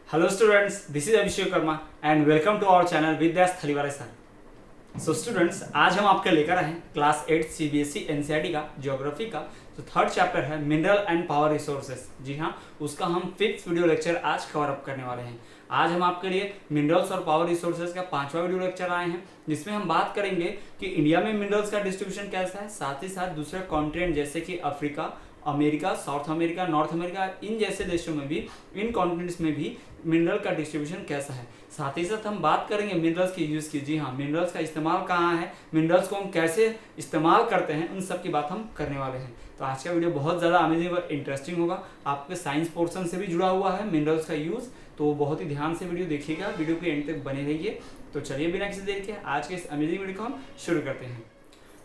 Hello students, this is Abhishek Karma and welcome to our channel Vidyas Thaliwara sir. So students, आज हम आपके लेकर आए हैं क्लास 8 CBSE NCERT का ज्योग्राफी का जो थर्ड चैप्टर है मिनरल एंड पावर रिसोर्सेज। जी हाँ, उसका हम 5th वीडियो लेक्चर आज कवर अप करने वाले हैं। आज हम आपके लिए मिनरल्स और पावर रिसोर्सेज का 5वां वीडियो लेक्चर आए हैं, जिसमें हम बात करेंगे कि इंडिया में मिनरल्स का डिस्ट्रीब्यूशन कैसा है, साथ ही साथ दूसरे कॉन्टिनेंट जैसे कि Africa, America, South America, North America, इन जैसे देशों में भी, इन कॉन्टिनेंट्स में भी मिनरल का डिस्ट्रीब्यूशन कैसा है। साथ ही साथ हम बात करेंगे मिनरल्स की यूज़ की। जी हाँ, मिनरल्स का इस्तेमाल कहाँ है, मिनरल्स को हम कैसे इस्तेमाल करते हैं, उन सब की बात हम करने वाले हैं। तो आज का वीडियो बहुत ज़्यादा अमेजिंग और इंटरेस्टिंग होगा, आपके साइंस पोर्शन से भी जुड़ा हुआ है मिनरल्स का यूज़, तो बहुत ही ध्यान से वीडियो देखिएगा, वीडियो के एंड तक बने रहिए। तो चलिए बिना किसी देर के आज के इस अमेजिंग वीडियो को हम शुरू करते हैं।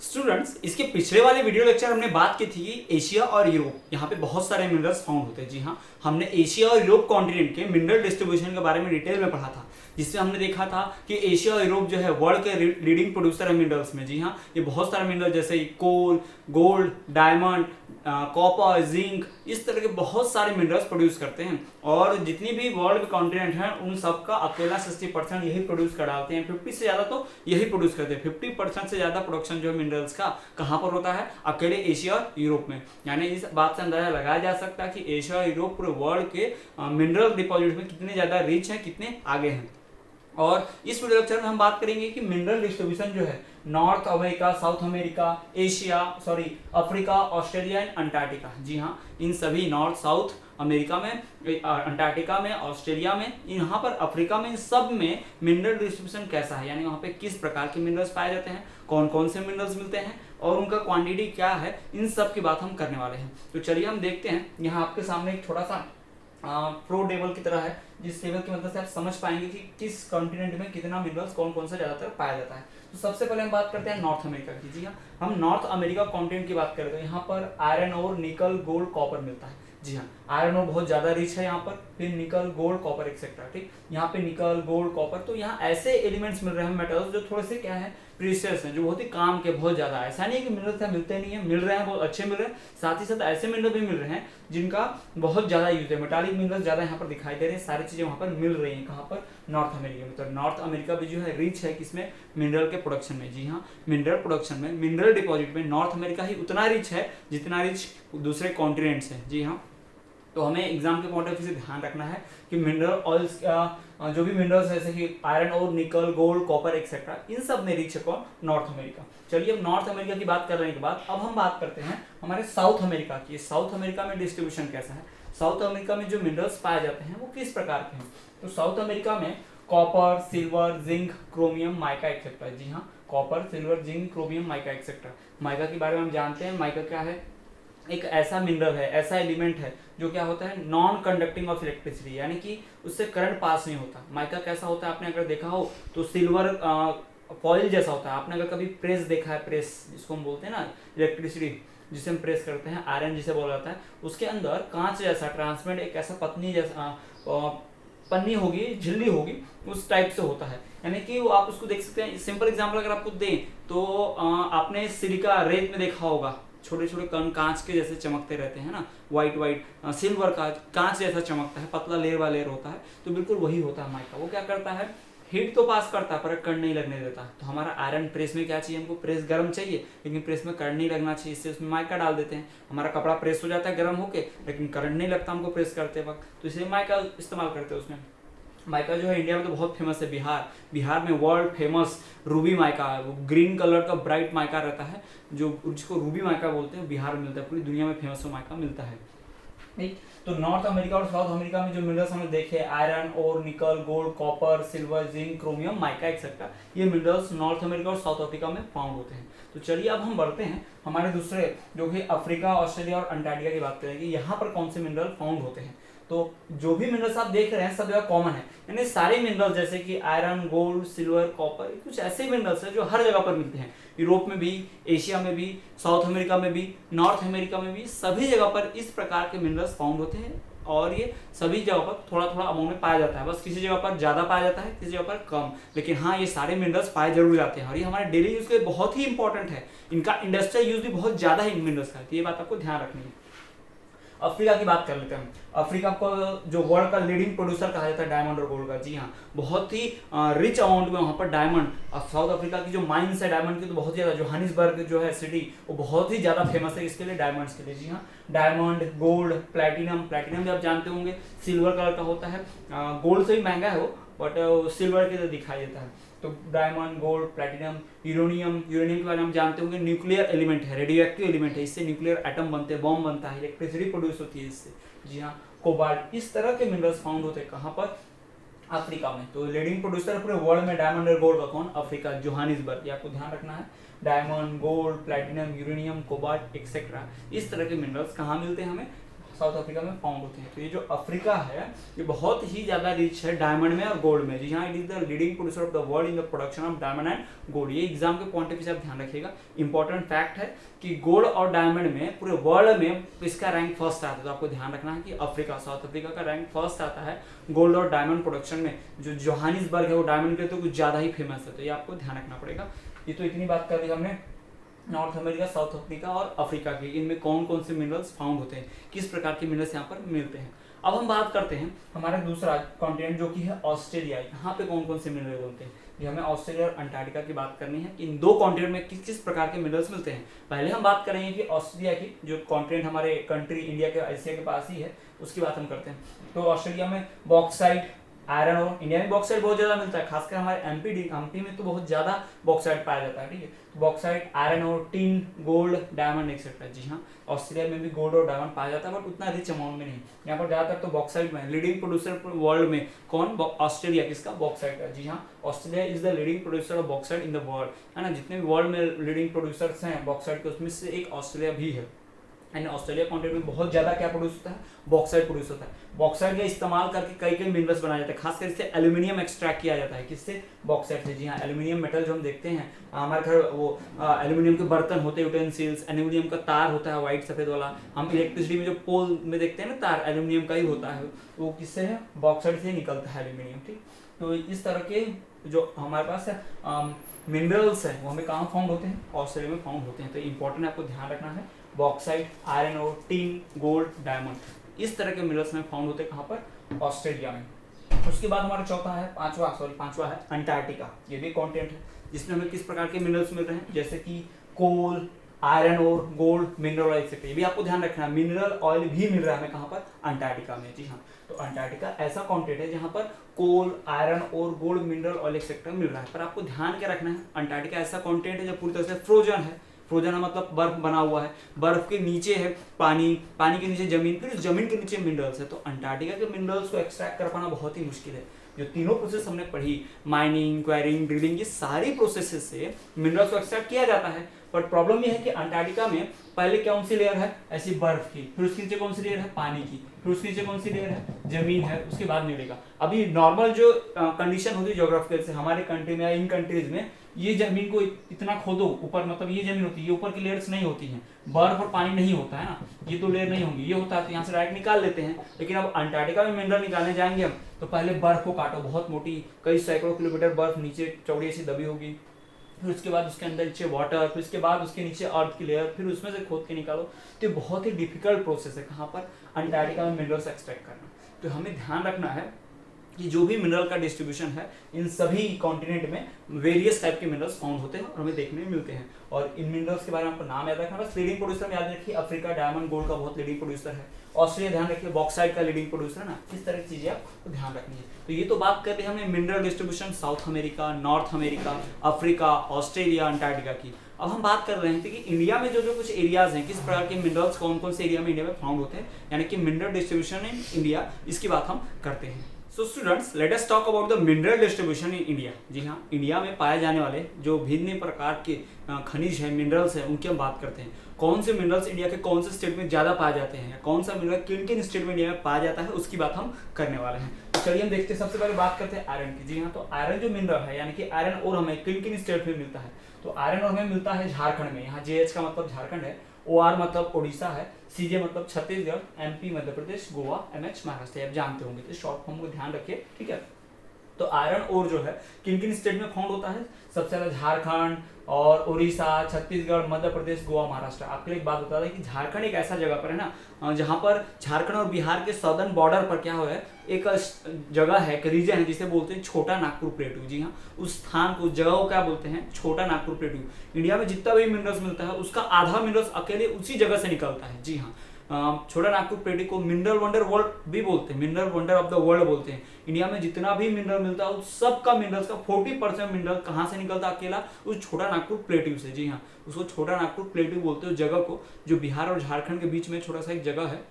स्टूडेंट्स, इसके पिछले वाले वीडियो लेक्चर हमने बात की थी कि एशिया और यूरोप, यहाँ पे बहुत सारे मिनरल्स फाउंड होते हैं। जी हाँ, हमने एशिया और यूरोप कॉन्टिनेंट के मिनरल डिस्ट्रीब्यूशन के बारे में डिटेल में पढ़ा था, जिससे हमने देखा था कि एशिया और यूरोप जो है वर्ल्ड के लीडिंग प्रोड्यूसर है मिनरल्स में। जी हाँ, ये बहुत सारे मिनरल जैसे कोल, गोल्ड, डायमंड, कॉपर, जिंक, इस तरह के बहुत सारे मिनरल्स प्रोड्यूस करते हैं। और जितनी भी वर्ल्ड के कॉन्टिनेंट हैं उन सबका अकेला 60% यही प्रोड्यूस कर डालते हैं, 50 से ज़्यादा तो यही प्रोड्यूस करते हैं। 50% से ज़्यादा प्रोडक्शन जो है मिनरल्स का कहाँ पर होता है, अकेले एशिया और यूरोप में। यानी इस बात से अंदाजा लगाया जा सकता है कि एशिया और यूरोप पूरे वर्ल्ड के मिनरल डिपॉजिट में कितने ज़्यादा रिच हैं, कितने आगे हैं। और इस वीडियो लेक्चर में हम बात करेंगे कि मिनरल डिस्ट्रीब्यूशन जो है North America, South America, Africa, Australia and Antarctica. जी हाँ, इन सभी नॉर्थ, साउथ अमेरिका में, अंटार्कटिका में, ऑस्ट्रेलिया में, यहाँ पर अफ्रीका में, इन सब में मिनरल डिस्ट्रीब्यूशन कैसा है, यानी वहाँ पे किस प्रकार के मिनरल्स पाए जाते हैं, कौन कौन से मिनरल्स मिलते हैं और उनका क्वांटिटी क्या है, इन सब की बात हम करने वाले हैं। तो चलिए हम देखते हैं। यहाँ आपके सामने एक छोटा सा प्रो टेबल की तरह है, जिस टेबल की मदद से आप समझ पाएंगे कि किस कॉन्टिनेंट में कितना मिनरल्स कौन कौन सा ज़्यादातर पाया जाता है। तो सबसे पहले हम बात करते हैं नॉर्थ अमेरिका की। जी हाँ, हम नॉर्थ अमेरिका कॉन्टिनेंट की बात करें तो यहाँ पर आयरन और निकल, गोल्ड, कॉपर मिलता है। जी हाँ, आयरन और बहुत ज़्यादा रिच है यहाँ पर, फिर निकल, गोल्ड, कॉपर एक्सेट्रा। ठीक, यहाँ पे निकल, गोल्ड, कॉपर, तो यहाँ ऐसे एलिमेंट्स मिल रहे हैं, मेटल्स जो थोड़े से क्या है, प्रीशियस हैं, जो बहुत ही काम के, बहुत ज़्यादा। ऐसा नहीं है कि मिनरल्स मिलते नहीं है, मिल रहे हैं, बहुत अच्छे मिल रहे हैं। साथ ही साथ ऐसे मिनरल भी मिल रहे हैं जिनका बहुत ज़्यादा यूज है, मेटालिक मिनरल्स ज़्यादा यहाँ पर दिखाई दे रहे हैं। सारी चीज़ें वहाँ पर मिल रही हैं, कहाँ पर, नॉर्थ अमेरिका में। तो नॉर्थ अमेरिका भी जो है रिच है किसमें, मिनरल के प्रोडक्शन में। जी हाँ, मिनरल प्रोडक्शन में, मिनरल डिपॉजिट में नॉर्थ अमेरिका ही उतना रिच है जितना रिच दूसरे कॉन्टिनेंट्स हैं। जी हाँ, तो हमें एग्जाम के पॉइंट ऑफ व्यू से ध्यान रखना है कि मिनरल ऑयल्स जो भी मिनरल्स जैसे कि आयरन और निकल, गोल्ड, कॉपर एक्सेट्रा, इन सब में रिच है कौन, नॉर्थ अमेरिका। चलिए अब नॉर्थ अमेरिका की बात करने के बाद अब हम बात करते हैं हमारे साउथ अमेरिका की। साउथ अमेरिका में डिस्ट्रीब्यूशन कैसा है, साउथ अमेरिका में जो मिनरल्स पाए जाते हैं वो किस प्रकार के हैं। तो साउथ अमेरिका में copper, silver, zinc, chromium, mica etcetera. जी हाँ, copper, silver, zinc, chromium, mica etcetera. Mica के बारे में हम जानते हैं, माइका क्या है, एक ऐसा मिनरल है, ऐसा एलिमेंट है जो क्या होता है, नॉन कंडक्टिंग ऑफ इलेक्ट्रिसिटी, यानी कि उससे करंट पास नहीं होता। माइका कैसा होता है, आपने अगर देखा हो तो सिल्वर फॉइल जैसा होता है। आपने अगर कभी प्रेस देखा है, प्रेस जिसको हम बोलते हैं ना, इलेक्ट्रिसिटी जिसे हम प्रेस करते हैं, आयरन जिसे बोला जाता है, उसके अंदर कांच जैसा ट्रांसपेरेंट एक ऐसा पतनी जैसा पन्नी होगी, झिल्ली होगी, उस टाइप से होता है। यानी कि वो आप उसको देख सकते हैं। सिंपल एग्जांपल अगर आपको दें तो आपने सिलिका रेत में देखा होगा, छोटे छोटे कण कांच के जैसे चमकते रहते हैं ना, वाइट वाइट, सिल्वर का कांच जैसा चमकता है, पतला लेयर वाला लेयर होता है, तो बिल्कुल वही होता है माइका। वो क्या करता है, हीट तो पास करता है पर करंट नहीं लगने देता। तो हमारा आयरन प्रेस में क्या चाहिए, हमको प्रेस गर्म चाहिए, लेकिन प्रेस में करंट नहीं लगना चाहिए, इससे उसमें माइका डाल देते हैं। हमारा कपड़ा प्रेस हो जाता है गर्म होके, लेकिन करंट नहीं लगता हमको प्रेस करते वक्त, तो इसलिए माइका इस्तेमाल करते हैं उसमें। माइका जो है इंडिया में तो बहुत फेमस है, बिहार में वर्ल्ड फेमस रूबी माइका है, वो ग्रीन कलर का ब्राइट माइका रहता है, जो जिसको रूबी माइका बोलते हैं, बिहार में मिलता है, पूरी दुनिया में फेमस माइका मिलता है। ठीक, तो नॉर्थ अमेरिका और साउथ अमेरिका में जो मिनरल्स हमने देखे, आयरन और निकल, gold, copper, silver, zinc, chromium, mica etcetera, ये मिनरल्स नॉर्थ अमेरिका और साउथ अफ्रीका में फाउंड होते हैं। तो चलिए अब हम बढ़ते हैं हमारे दूसरे, जो कि अफ्रीका, ऑस्ट्रेलिया और अंटार्कटिका की बात करेंगे, यहाँ पर कौन से मिनरल फाउंड होते हैं। तो जो भी मिनरल्स आप देख रहे हैं सब जगह कॉमन है, यानी सारे मिनरल्स जैसे कि आयरन, गोल्ड, सिल्वर, कॉपर, कुछ ऐसे मिनरल्स हैं जो हर जगह पर मिलते हैं, यूरोप में भी, एशिया में भी, साउथ अमेरिका में भी, नॉर्थ अमेरिका में भी, सभी जगह पर इस प्रकार के मिनरल्स फाउंड होते हैं। और ये सभी जगह पर थोड़ा थोड़ा अमाउंट में पाया जाता है, बस किसी जगह पर ज़्यादा पाया जाता है, किसी जगह पर कम, लेकिन हाँ ये सारे मिनरल्स पाए जरूर जाते हैं और ये हमारे डेली यूज के लिए बहुत ही इंपॉर्टेंट है। इनका इंडस्ट्रियल यूज भी बहुत ज़्यादा है इन मिनरल्स का, तो ये बात आपको ध्यान रखनी है। अफ्रीका की बात कर लेते हैं हम। अफ्रीका को जो वर्ल्ड का लीडिंग प्रोड्यूसर कहा जाता है डायमंड और गोल्ड का। जी हाँ, बहुत ही रिच अमाउंट में वहाँ पर डायमंड, साउथ अफ्रीका की जो माइंस है डायमंड की तो बहुत ज़्यादा, जोहानिसबर्ग जो है सिटी वो बहुत ही ज़्यादा फेमस है इसके लिए, डायमंड्स के लिए। जी हाँ, डायमंड, गोल्ड, प्लैटिनम, प्लैटिनम भी आप जानते होंगे सिल्वर कलर का होता है, गोल्ड से भी महंगा है वो, बट सिल्वर के तो दिखाई देता है। तो diamond, gold, platinum, uranium, uranium के बारे में हम जानते होंगे न्यूक्लियर एलिमेंट है, रेडियो एक्टिव एलिमेंट है, इससे न्यूक्लियर एटम बनते हैं, बॉम्ब बनता है, इलेक्ट्रिसिटी प्रोड्यूस होती है इससे। जी हाँ, कोबाल्ट, इस तरह के मिनरल्स फाउंड होते हैं कहाँ पर, अफ्रीका में। तो लीडिंग प्रोड्यूसर पूरे वर्ल्ड में डायमंड और गोल्ड का कौन, अफ्रीका, जोहानिसबर्ग, ये आपको ध्यान रखना है। Diamond, gold, platinum, uranium, cobalt etcetera, इस तरह के मिनरल्स कहाँ मिलते हैं हमें, साउथ अफ्रीका में फाउंड होते हैं। तो ये जो अफ्रीका है ये बहुत ही ज्यादा रिच है डायमंड में और गोल्ड में। जी हाँ, it is the leading producer of the world in the production of diamond and gold. ये एग्जाम के पॉइंट ऑफ व्यू से आप ध्यान रखिएगा, इंपॉर्टेंट फैक्ट है कि गोल्ड और डायमंड में पूरे वर्ल्ड में इसका रैंक फर्स्ट आता है। तो आपको ध्यान रखना है कि अफ्रीका, साउथ अफ्रीका का रैंक फर्स्ट आता है गोल्ड और डायमंड प्रोडक्शन में। जो जोहानिसबर्ग है वो डायमंड के तो कुछ ज्यादा ही फेमस है, तो ये आपको ध्यान रखना पड़ेगा। ये तो इतनी बात कर ली हमने नॉर्थ अमेरिका, साउथ अफ्रीका और अफ्रीका की, इनमें कौन कौन से मिनरल्स फाउंड होते हैं, किस प्रकार के मिनरल्स यहाँ पर मिलते हैं। अब हम बात करते हैं हमारा दूसरा कॉन्टिनेंट जो कि है ऑस्ट्रेलिया, यहाँ पे कौन कौन से मिनरल होते हैं। ये हमें ऑस्ट्रेलिया और अंटार्कटिका की बात करनी है, इन दो कॉन्टिनेंट में किस किस प्रकार के मिनरल्स मिलते हैं। पहले हम बात करेंगे कि ऑस्ट्रेलिया की, जो कॉन्टिनेंट हमारे कंट्री इंडिया के, एशिया के पास ही है, उसकी बात हम करते हैं। तो ऑस्ट्रेलिया में बॉक्साइट, आयरन और, इंडिया में बॉक्साइट बहुत ज्यादा मिलता है, खासकर हमारे एमपी में तो बहुत ज्यादा बॉक्साइट पाया जाता है। ठीक है, बॉक्साइट, आयरन और, टिन, गोल्ड, डायमंड एक्सेट्रा। जी हाँ, ऑस्ट्रेलिया में भी गोल्ड और डायमंड पाया जाता है, बट उतना रिच अमाउंट में नहीं। यहाँ पर ज्यादातर तो बॉक्साइट में, लीडिंग प्रोड्यूसर वर्ल्ड में कौन, ऑस्ट्रेलिया, किसका, बॉक्साइट का। जी हाँ, Australia is the leading producer of bauxite in the world, है ना। जितने भी वर्ल्ड में लीडिंग प्रोड्यूसर्स हैं बॉक्साइट के, उसमें से एक ऑस्ट्रेलिया भी है। एंड ऑस्ट्रेलिया कॉन्टिनेंट में बहुत ज्यादा क्या प्रोड्यूस होता है, बॉक्साइट प्रोड्यूस होता है। बॉक्साइट का इस्तेमाल करके कई कई मिनरल्स बनाए जाते हैं, खासकर इससे एल्यूमिनियम एक्सट्रैक्ट किया जाता है, किससे, बॉक्साइट से। जी हाँ, एल्यूमिनियम मेटल जो हम देखते हैं हमारे घर, वो एल्यूमिनियम के बर्तन होते हैं, यूटेंसिल्स, एल्यूमिनियम का तार होता है व्हाइट सफेद वाला, हम इलेक्ट्रिसिटी में जो पोल में देखते हैं ना तार, एल्यूमिनियम का ही होता है, वो किससे है, बॉक्साइट से निकलता है एल्यूमिनियम। ठीक, तो इस तरह के जो हमारे पास मिनरल्स हैं वो हमें कहाँ फाउंड होते हैं, ऑस्ट्रेलिया में फाउंड होते हैं। तो इंपॉर्टेंट आपको ध्यान रखना है, बॉक्साइट, आयरन और, टिन, गोल्ड, डायमंड, इस तरह के मिनरल्स में फाउंड होते हैं कहाँ पर, ऑस्ट्रेलिया में। उसके बाद हमारा चौथा है, पांचवा है अंटार्कटिका। ये भी कॉन्टिनेंट है जिसमें हमें किस प्रकार के मिनरल्स मिल रहे हैं, जैसे कि कोल, आयरन और, गोल्ड, मिनरल ऑयल एक्सेट्रा। ये भी आपको ध्यान रखना है, मिनरल ऑयल भी मिल रहा है हमें कहाँ पर, अंटार्कटिका में। जी हाँ, तो अंटार्कटिका ऐसा कॉन्टिनेंट है जहाँ पर कोल, आयरन और, गोल्ड, मिनरल ऑयल एक्सेट्रा मिल रहा है। पर आपको ध्यान क्या रखना है, अंटार्कटिका ऐसा कॉन्टिनेंट है जो पूरी तरह से फ्रोजन है। फ्रोजन मतलब बर्फ बना हुआ है, बर्फ के नीचे है पानी, पानी के नीचे जमीन, फिर जमीन के नीचे मिनरल्स है। तो अंटार्कटिका के मिनरल्स को एक्सट्रैक्ट कर पाना बहुत ही मुश्किल है। जो तीनों प्रोसेस हमने पढ़ी, माइनिंग, क्वेरिंग, ड्रिलिंग, ये सारी प्रोसेसेस से मिनरल्स को एक्सट्रैक्ट किया जाता है। बट प्रॉब्लम ये है कि अंटार्कटिका में पहले कौन सी लेयर है, ऐसी बर्फ की, फिर उसके नीचे कौन सी लेयर है, पानी की, फिर उसके नीचे कौन सी लेयर है, जमीन है, उसके बाद मिलेगा। अभी नॉर्मल जो कंडीशन होती है जोग्राफिकल से हमारे कंट्री में या इन कंट्रीज में, ये जमीन को इतना खोदो ऊपर, मतलब ये जमीन होती है, ये ऊपर की लेयर्स नहीं होती हैं, बर्फ और पानी नहीं होता है ना, ये तो लेयर नहीं होंगी, ये होता है तो यहाँ से डायरेक्ट निकाल लेते हैं। लेकिन अब अंटार्कटिका में मिनरल निकालने जाएंगे हम, तो पहले बर्फ को काटो, बहुत मोटी, कई सैकड़ों किलोमीटर बर्फ नीचे चौड़ी ऐसी दबी होगी, फिर उसके बाद उसके अंदर नीचे वाटर, फिर उसके बाद उसके नीचे अर्थ की लेयर, फिर उसमें से खोद के निकालो। तो ये बहुत ही डिफिकल्ट प्रोसेस है कहाँ पर, अंटार्कटिका में मिनरल्स एक्सट्रैक्ट करना। तो हमें ध्यान रखना है कि जो भी मिनरल का डिस्ट्रीब्यूशन है, इन सभी कॉन्टिनेंट में वेरियस टाइप के मिनरल्स फाउंड होते हैं और हमें देखने में मिलते हैं। और इन मिनरल्स के बारे में आपको नाम याद रखना, बस लीडिंग प्रोड्यूसर में याद रखिए, अफ्रीका डायमंड गोल्ड का बहुत लीडिंग प्रोड्यूसर है, ऑस्ट्रेलिया ध्यान रखिए बॉक्साइट का लीडिंग प्रोड्यूसर है ना। इस तरह की चीजें आपको ध्यान रखनी है। तो ये तो बात करते हैं हमने mineral distribution south America, North America, Africa, Australia, Antarctica की। अब हम बात कर रहे हैं कि इंडिया में जो जो कुछ एरियाज हैं, किस प्रकार के मिनरल्स कौन कौन से एरिया में इंडिया में फाउंड होते हैं, यानी कि मिनरल डिस्ट्रीब्यूशन इन इंडिया, इसकी बात हम करते हैं। So students, let us talk about the mineral distribution in India. जी हाँ, इंडिया में पाए जाने वाले जो भिन्न प्रकार के खनिज हैं, मिनरल्स हैं, उनकी हम बात करते हैं। कौन से मिनरल्स इंडिया के कौन से स्टेट में ज्यादा पाए जाते हैं, या कौन सा मिनरल किन किन स्टेट में इंडिया में पाया जाता है, उसकी बात हम करने वाले हैं। तो चलिए हम देखते हैं, सबसे पहले बात करते हैं आयरन की। जी हाँ, तो आयरन जो मिनरल है, यानी कि आयरन और हमें किन किन स्टेट में मिलता है, तो आयरन और हमें मिलता है झारखंड में। यहाँ JH का मतलब झारखंड है, OR मतलब ओडिशा है, CJ मतलब छत्तीसगढ़, MP मध्य प्रदेश, गोवा, MH महाराष्ट्र, आप जानते होंगे, तो शॉर्ट फॉर्म को ध्यान रखिए, ठीक है। तो आयरन ओर जो है किन किन स्टेट में फाउंड होता है? सबसे ज्यादा झारखंड और उड़ीसा, छत्तीसगढ़, मध्य प्रदेश, गोवा, महाराष्ट्र। आपके लिए एक बात बता दें कि झारखंड एक ऐसा जगह पर है ना जहां पर झारखंड और बिहार के सदर्न बॉर्डर पर क्या हुआ है, एक जगह है, एक रीजन है जिसे बोलते हैं छोटा नागपुर प्लेटू। जी हाँ, उस स्थान को, उस जगह को क्या बोलते हैं? छोटा नागपुर प्लेटू। इंडिया में जितना भी मिनरल्स मिलता है उसका आधा मिनरल्स अकेले उसी जगह से निकलता है। जी हाँ, छोटा नागपुर प्लेटू को मिनरल वंडर वर्ल्ड भी बोलते हैं, mineral wonder of the world बोलते हैं। इंडिया में जितना भी मिनरल मिलता है उस सबका मिनरल्स का 40% मिनरल कहाँ से निकलता है? अकेला उस छोटा नागपुर प्लेटू से। जी हाँ, उसको छोटा नागपुर प्लेटू बोलते हैं, उस जगह को जो बिहार और झारखंड के बीच में छोटा सा एक जगह है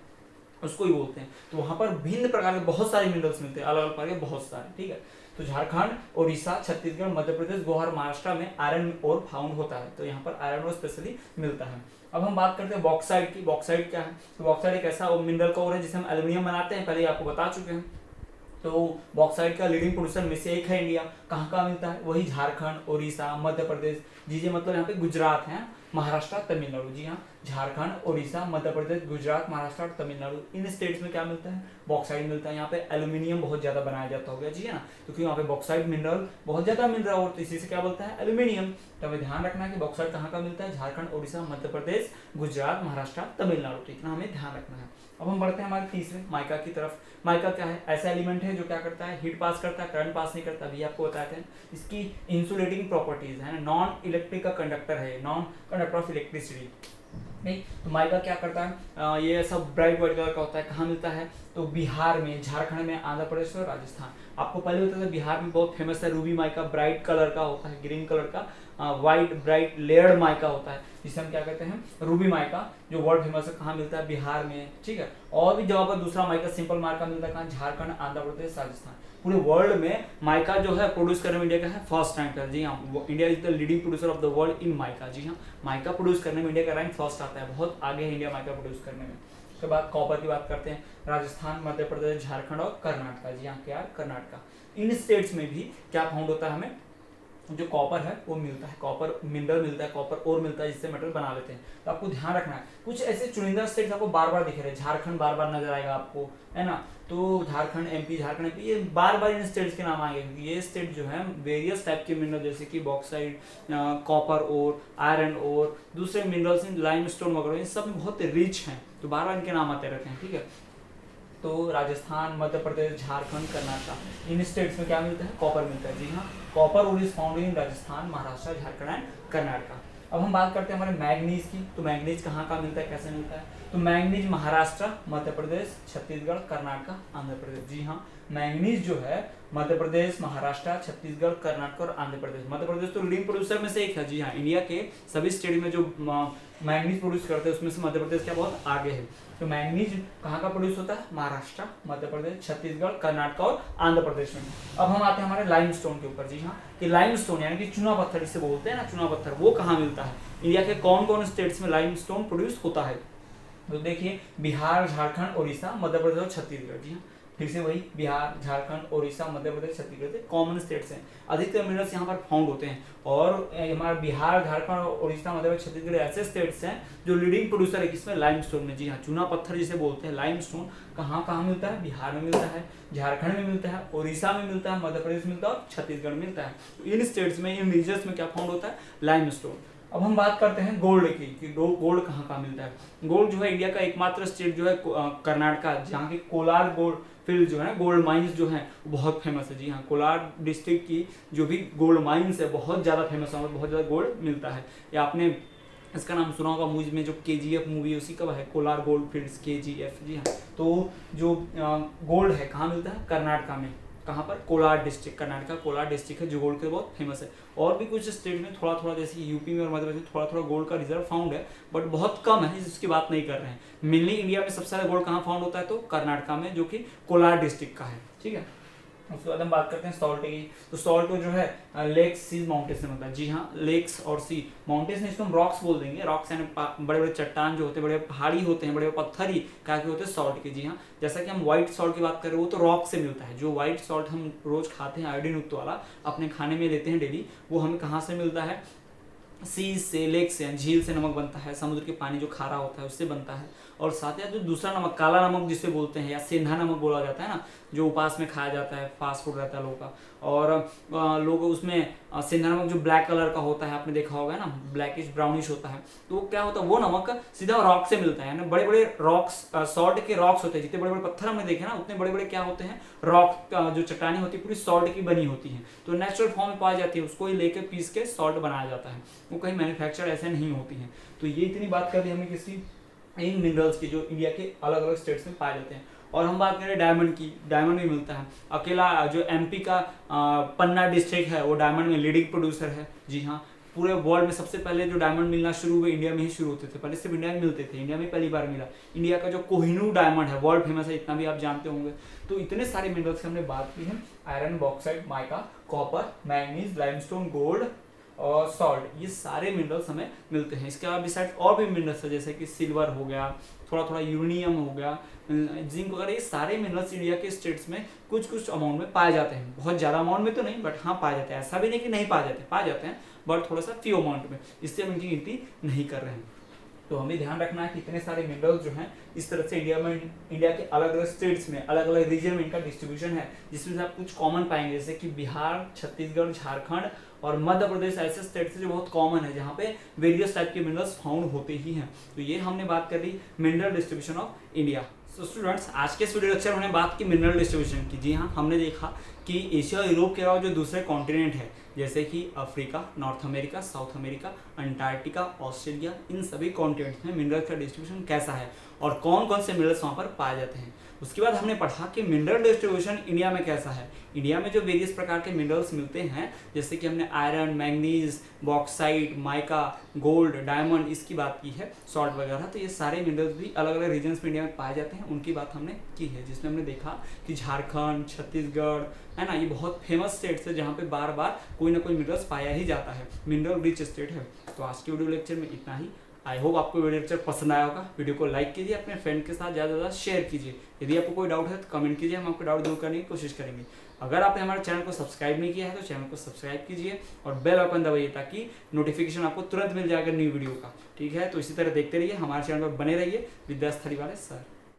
उसको ही बोलते हैं। तो वहां पर भिन्न प्रकार के बहुत सारे मिनरल्स मिलते हैं, अलग अलग प्रकार के बहुत सारे। ठीक है, तो झारखंड, उड़ीसा, छत्तीसगढ़, मध्य प्रदेश, गोवा और महाराष्ट्र में आयरन ओर फाउंड होता है। तो यहाँ पर आयरन ओर स्पेशली मिलता है। अब हम बात करते हैं बॉक्साइट की। बॉक्साइट क्या है? तो बॉक्साइट एक ऐसा मिनरल का ओर है जिसे हम एल्यूमिनियम बनाते हैं, पहले आपको बता चुके हैं। तो बॉक्साइट का लीडिंग प्रोड्यूसर में से एक है इंडिया। कहाँ का मिलता है? वही झारखंड, उड़ीसा, मध्य प्रदेश, जी मतलब यहाँ पे गुजरात है, महाराष्ट्र, तमिलनाडु। जी हाँ, झारखंड, उड़ीसा, मध्य प्रदेश, गुजरात, महाराष्ट्र और तमिलनाडु, इन स्टेट्स में क्या मिलता है? बॉक्साइट मिलता है। यहाँ पे एल्यूमिनियम बहुत ज्यादा बनाया जाता होगा। जी है ना, क्योंकि यहाँ पे बॉक्साइट मिनरल बहुत ज्यादा मिल रहा है और इसी से क्या बोलता है? एल्यूमिनियम। तो हमें ध्यान रखना है कि बॉक्साइट कहाँ का मिलता है? झारखंड, उड़ीसा, मध्य प्रदेश, गुजरात, महाराष्ट्र, तमिलनाडु। तो इतना हमें ध्यान रखना है। अब हम बढ़ते हैं हमारे तीसरे माइका की तरफ। माइका क्या है? ऐसा एलिमेंट है जो क्या करता है? हीट पास करता है, करंट पास नहीं करता। अभी आपको बताते हैं इसकी इंसुलेटिंग प्रॉपर्टीज है, नॉन इलेक्ट्रिक का कंडक्टर है, नॉन कंडक्टर ऑफ इलेक्ट्रिसिटी। नहीं, तो माइका क्या करता है? ये सब ब्राइट व्हाइट कलर का होता है। कहाँ मिलता है? तो बिहार में, झारखंड में, आंध्र प्रदेश और राजस्थान। आपको पहले होता था बिहार में बहुत फेमस है रूबी माइका, ब्राइट कलर का होता है, ग्रीन कलर का व्हाइट ब्राइट लेयर्ड माइका होता है, जिसे हम क्या कहते हैं? रूबी माइका, जो वर्ल्ड फेमस है। कहाँ मिलता है? बिहार में। ठीक है, और भी जगह पर दूसरा माइका सिंपल माइका मिलता है। कहाँ? झारखंड, आंध्र प्रदेश, राजस्थान। पूरे वर्ल्ड में माइका जो है प्रोड्यूस करने में इंडिया का है फर्स्ट रैंक पर। जी हाँ, India is the leading producer of the world in mica. जी हाँ, माइका प्रोड्यूस करने में इंडिया का रैंक फर्स्ट आता है, बहुत आगे है इंडिया माइका प्रोड्यूस करने में। उसके बाद कॉपर की बात करते हैं। राजस्थान, मध्य प्रदेश, झारखंड और कर्नाटक। जी हाँ, क्या? कर्नाटक। इन स्टेट्स में भी क्या फाउंड होता है? हमें जो कॉपर है वो मिलता है, कॉपर मिनरल मिलता है, कॉपर और मिलता है, जिससे मेटल बना लेते हैं। तो आपको ध्यान रखना है, कुछ ऐसे चुनिंदा स्टेट्स आपको बार बार दिख रहे हैं। झारखंड बार बार नजर आएगा आपको, है ना। तो झारखंड, एमपी, झारखंड, एमपी, ये बार बार इन स्टेट्स के नाम आएंगे क्योंकि ये स्टेट जो है वेरियस टाइप के मिनरल जैसे कि बॉक्साइट, कॉपर और आयरन और दूसरे मिनरल्स, लाइमस्टोन वगैरह, इन सब में बहुत रिच हैं, तो बार बार इनके नाम आते रहते हैं। ठीक है, तो राजस्थान, मध्य प्रदेश, झारखंड, कर्नाटक, इन स्टेट्स में क्या मिलता है? कॉपर मिलता है। जी हाँ, copper ore is found in Rajasthan, Maharashtra, Jharkhand and Karnataka. अब हम बात करते हैं हमारे मैग्नीज की। तो मैग्नीज कहाँ का मिलता है, कैसे मिलता है? तो मैग्नीज महाराष्ट्र, मध्य प्रदेश, छत्तीसगढ़, कर्नाटक, आंध्र प्रदेश। जी हाँ, मैग्नीज जो है मध्य प्रदेश, महाराष्ट्र, छत्तीसगढ़, कर्नाटक और आंध्र प्रदेश। मध्य प्रदेश तो लीडिंग प्रोड्यूसर में से एक है। जी हाँ, इंडिया के सभी स्टेट में जो मैग्नीज प्रोड्यूस करते हैं उसमें से मध्य प्रदेश क्या बहुत आगे है। तो मैग्नीज कहाँ का प्रोड्यूस होता है? महाराष्ट्र, मध्य प्रदेश, छत्तीसगढ़, कर्नाटक और आंध्र प्रदेश में। अब हम आते हैं हमारे लाइमस्टोन के ऊपर। जी हाँ, कि लाइमस्टोन यानी कि चूना पत्थर जिसे बोलते हैं ना, चूना पत्थर, वो कहाँ मिलता है? इंडिया के कौन कौन स्टेट्स में लाइमस्टोन प्रोड्यूस होता है? तो देखिए, बिहार, झारखंड, उड़ीसा, मध्य प्रदेश और छत्तीसगढ़। जी हाँ, फिर से वही बिहार, झारखंड, उड़ीसा, मध्य प्रदेश, छत्तीसगढ़ कॉमन स्टेट्स हैं। अधिकतर मिनरल्स यहाँ पर फाउंड होते हैं और हमारा बिहार, झारखंड, उड़ीसा, मध्य प्रदेश, छत्तीसगढ़ ऐसे स्टेट्स हैं जो लीडिंग प्रोड्यूसर है किसमें? लाइमस्टोन में। जी हाँ, चूना पत्थर जिसे बोलते हैं लाइमस्टोन, कहाँ कहाँ मिलता है? बिहार में मिलता है, झारखंड में मिलता है, उड़ीसा में मिलता है, मध्य प्रदेश में मिलता है और छत्तीसगढ़ में मिलता है। तो इन स्टेट्स में, इन रीजन्स में क्या फाउंड होता है? लाइमस्टोन। अब हम बात करते हैं गोल्ड की कि गोल्ड कहाँ कहाँ मिलता है। गोल्ड जो है इंडिया का एकमात्र स्टेट जो है कर्नाटक, जहाँ की कोलार गोल्ड फील्ड जो है, गोल्ड माइंस जो है बहुत फेमस है। जी हाँ, कोलार डिस्ट्रिक्ट की जो भी गोल्ड माइंस है बहुत ज़्यादा फेमस है, बहुत ज़्यादा गोल्ड मिलता है। या आपने इसका नाम सुना होगा मूवी में, जो KGF मूवी है उसी का है, कोलार गोल्ड फील्ड्स, KGF। जी हाँ, तो जो गोल्ड है कहाँ मिलता है? कर्नाटक में। कहाँ पर? कोलार डिस्ट्रिक्ट, कर्नाटक कोलार डिस्ट्रिक्ट है जो गोल्ड के बहुत फेमस है। और भी कुछ स्टेट में थोड़ा थोड़ा, जैसे यूपी में और मध्य प्रदेश में थोड़ा थोड़ा गोल्ड का रिजर्व फाउंड है, बट बहुत कम है, जिसकी बात नहीं कर रहे हैं। मेनली इंडिया में सबसे ज्यादा गोल्ड कहाँ फाउंड होता है? तो कर्नाटक में, जो कि कोलार डिस्ट्रिक्ट का है। ठीक है, उसके बाद हम बात करते हैं सॉल्ट की। तो सॉल्ट जो है लेक्स, सीज, माउंटेन्स से मिलता है। जी हाँ, लेक्स और सी, माउंटेन्स में इसको हम रॉक्स बोल देंगे। रॉक्स यानी बड़े बड़े चट्टान जो होते हैं, बड़े पहाड़ी होते हैं, बड़े बड़े पत्थर ही क्या होते हैं? सॉल्ट के। जी हाँ, जैसा कि हम व्हाइट सॉल्ट की बात कर रहे हैं वो तो रॉक से मिलता है। जो व्हाइट सॉल्ट हम रोज खाते हैं, आयोडीन युक्त वाला, अपने खाने में लेते हैं डेली, वो हमें कहाँ से मिलता है? सी से, लेक से, झील से नमक बनता है, समुद्र के पानी जो खारा होता है उससे बनता है। और साथ ही जो दूसरा नमक, काला नमक जिसे बोलते हैं या सेंधा नमक बोला जाता है ना, जो उपास में खाया जाता है, फास्ट फूड रहता है लोगों का, और लोग उसमें सेंधा नमक जो ब्लैक कलर का होता है, आपने देखा होगा ना, ब्लैकिश ब्राउनिश होता है, तो वो क्या होता है, वो नमक सीधा रॉक से मिलता है ना, बड़े बड़े रॉक्स, सॉल्ट के रॉक्स होते हैं, जितने बड़े बड़े पत्थर हमने देखे ना उतने बड़े बड़े क्या होते हैं, रॉक, जो चट्टानी होती है पूरी सॉल्ट की बनी होती है, तो नेचुरल फॉर्म में पाई जाती है, उसको ही लेके पीस के सॉल्ट बनाया जाता है, वो कहीं मैन्युफैक्चर ऐसे नहीं होती है। तो ये इतनी बात कर दी हमने किसी इन मिनरल्स की जो इंडिया के अलग अलग स्टेट्स में पाए जाते हैं। और हम बात करें डायमंड की, डायमंड भी मिलता है। अकेला जो एमपी का पन्ना डिस्ट्रिक्ट है वो डायमंड में लीडिंग प्रोड्यूसर है। जी हाँ, पूरे वर्ल्ड में सबसे पहले जो डायमंड मिलना शुरू हुए इंडिया में ही शुरू होते थे, पहले सिर्फ इंडिया में मिलते थे, इंडिया में पहली बार मिला। इंडिया का जो कोहिनूर डायमंड है वर्ल्ड फेमस है, इतना भी आप जानते होंगे। तो इतने सारे मिनरल्स की हमने बात की है, iron, bauxite, mica, copper, manganese, limestone, gold और सॉल्ट, ये सारे मिनरल्स हमें मिलते हैं। इसके अलावा बिसाइड और भी मिनरल्स है, जैसे कि सिल्वर हो गया, थोड़ा थोड़ा यूरेनियम हो गया, जिंक वगैरह, ये सारे मिनरल्स इंडिया के स्टेट्स में कुछ कुछ अमाउंट में पाए जाते हैं। बहुत ज़्यादा अमाउंट में तो नहीं, बट हाँ पाए जाते हैं। ऐसा भी नहीं कि नहीं पाए जाते, पाए जाते हैं, बट थोड़ा सा फ्यू अमाउंट में, इससे हम इनकी गिनती नहीं कर रहे हैं। तो हमें ध्यान रखना है कि इतने सारे मिनरल्स जो हैं इस तरह से इंडिया के अलग अलग स्टेट्स में, अलग अलग रीजन में इनका डिस्ट्रीब्यूशन है, जिसमें से आप कुछ कॉमन पाएंगे, जैसे कि बिहार, छत्तीसगढ़, झारखंड और मध्य प्रदेश ऐसे स्टेट्स जो बहुत कॉमन है, जहाँ पे वेरियस टाइप के मिनरल्स फाउंड होते ही हैं। तो ये हमने बात कर ली mineral distribution of India. So students, आज के इस वीडियो लेक्चर में हमने बात की मिनरल डिस्ट्रीब्यूशन की। जी हाँ, हमने देखा कि एशिया और यूरोप के अलावा जो दूसरे कॉन्टिनेंट है, जैसे कि Africa, North America, South America, Antarctica, Australia, इन सभी कॉन्टिनेंट्स में मिनरल का डिस्ट्रीब्यूशन कैसा है और कौन कौन से मिनरल्स वहाँ पर पाए जाते हैं। उसके बाद हमने पढ़ा कि मिनरल डिस्ट्रीब्यूशन इंडिया में कैसा है। इंडिया में जो वेरियस प्रकार के मिनरल्स मिलते हैं, जैसे कि हमने iron, manganese, bauxite, mica, gold, diamond, इसकी बात की है, सॉल्ट वगैरह, तो ये सारे मिनरल्स भी अलग अलग रीजन्स में इंडिया में पाए जाते हैं, उनकी बात हमने की है। जिसमें हमने देखा कि झारखंड, छत्तीसगढ़ है ना, ये बहुत फेमस स्टेट्स है, जहाँ पे बार बार कोई ना कोई मिनरल्स पाया ही जाता है, मिनरल रिच स्टेट है। तो आज के वीडियो लेक्चर में इतना ही। आई होप आपको वीडियो लेक्चर पसंद आया होगा। वीडियो को लाइक कीजिए, अपने फ्रेंड के साथ ज़्यादा से ज़्यादा शेयर कीजिए। यदि आपको कोई डाउट है तो कमेंट कीजिए, हम आपको डाउट दूर करने की कोशिश करेंगे। अगर आपने हमारे चैनल को सब्सक्राइब नहीं किया है तो चैनल को सब्सक्राइब कीजिए और बेल आइकन दबाइए, ताकि नोटिफिकेशन आपको तुरंत मिल जाएगा न्यू वीडियो का। ठीक है, तो इसी तरह देखते रहिए, हमारे चैनल पर बने रहिए। विद्यास्थली वाले सर।